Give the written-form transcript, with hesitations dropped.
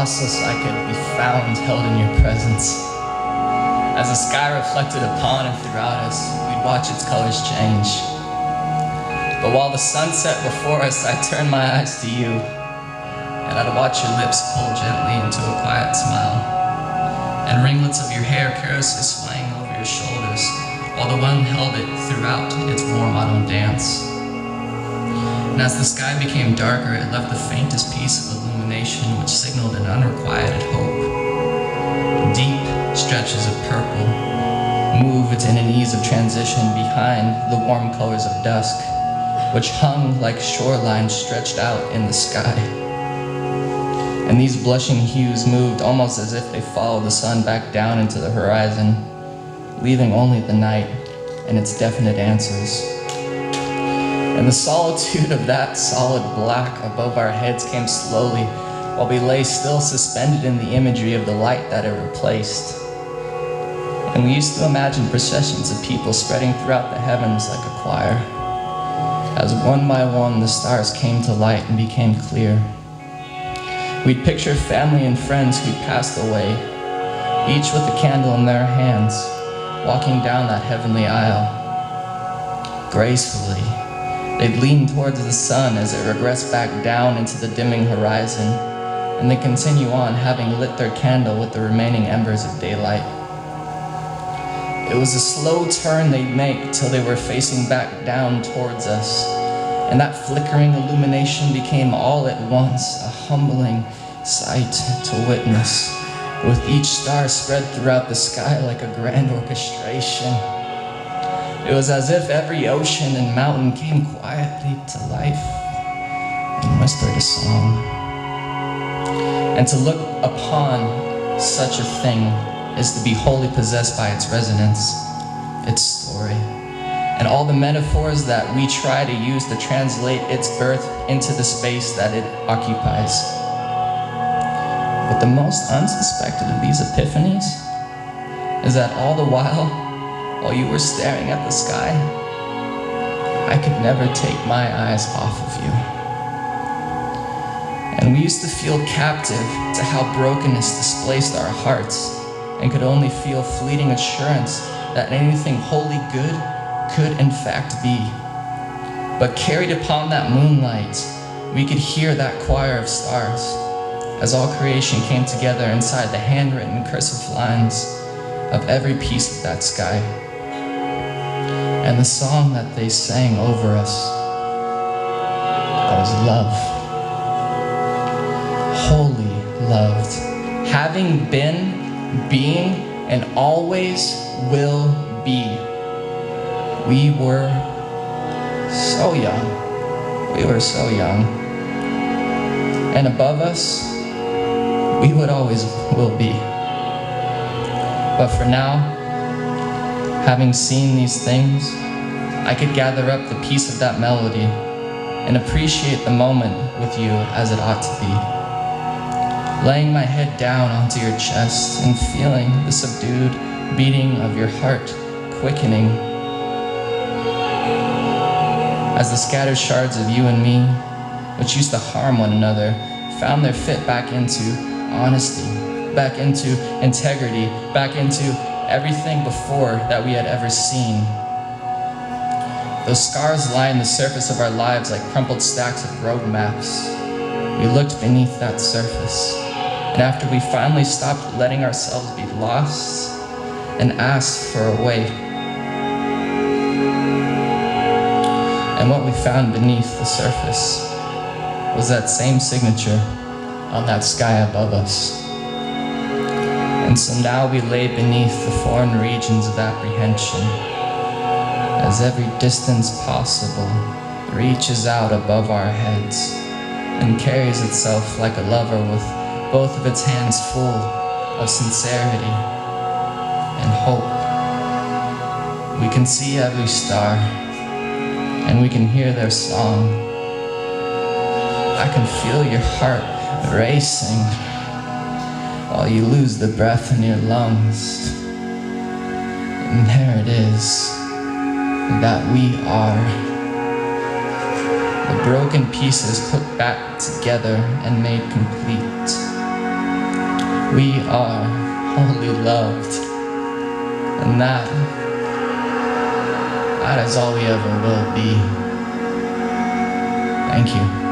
houseless I could be found, held in your presence. As the sky reflected upon and throughout us, we'd watch its colors change. But while the sun set before us, I turned my eyes to you, and I'd watch your lips pull gently into a quiet smile, and ringlets of your hair carelessly swaying over your shoulders, while the wind held it throughout its warm autumn dance. And as the sky became darker, it left the faintest piece of illumination which signaled an unrequited hope. Deep stretches of purple moved in an ease of transition behind the warm colors of dusk, which hung like shorelines stretched out in the sky. And these blushing hues moved almost as if they followed the sun back down into the horizon, leaving only the night and its definite answers. And the solitude of that solid black above our heads came slowly while we lay still suspended in the imagery of the light that it replaced. And we used to imagine processions of people spreading throughout the heavens like a choir, as one by one the stars came to light and became clear. We'd picture family and friends who'd passed away, each with a candle in their hands, walking down that heavenly aisle. Gracefully, they'd lean towards the sun as it regressed back down into the dimming horizon, and they continue on, having lit their candle with the remaining embers of daylight. It was a slow turn they'd make till they were facing back down towards us, and that flickering illumination became all at once a humbling sight to witness, with each star spread throughout the sky like a grand orchestration. It was as if every ocean and mountain came quietly to life and whispered a song. And to look upon such a thing is to be wholly possessed by its resonance, its story, and all the metaphors that we try to use to translate its birth into the space that it occupies. But the most unsuspected of these epiphanies is that all the while you were staring at the sky, I could never take my eyes off of you. And we used to feel captive to how brokenness displaced our hearts, and could only feel fleeting assurance that anything wholly good could in fact be. But carried upon that moonlight, we could hear that choir of stars as all creation came together inside the handwritten cursive lines of every piece of that sky. And the song that they sang over us was love. Wholly loved. Having been, being, and always will be. We were so young. We were so young. And above us, we would always will be. But for now, having seen these things, I could gather up the piece of that melody and appreciate the moment with you as it ought to be. Laying my head down onto your chest and feeling the subdued beating of your heart quickening as the scattered shards of you and me, which used to harm one another, found their fit back into honesty, back into integrity, back into everything before that we had ever seen. Those scars line the surface of our lives like crumpled stacks of road maps. We looked beneath that surface, and after we finally stopped letting ourselves be lost and asked for a way, and what we found beneath the surface was that same signature on that sky above us. And so now we lay beneath the foreign regions of apprehension, as every distance possible reaches out above our heads and carries itself like a lover with both of its hands full of sincerity and hope. We can see every star, and we can hear their song. I can feel your heart racing while you lose the breath in your lungs. And there it is, that we are the broken pieces put back together and made complete. We are wholly loved, and that is all we ever will be. Thank you.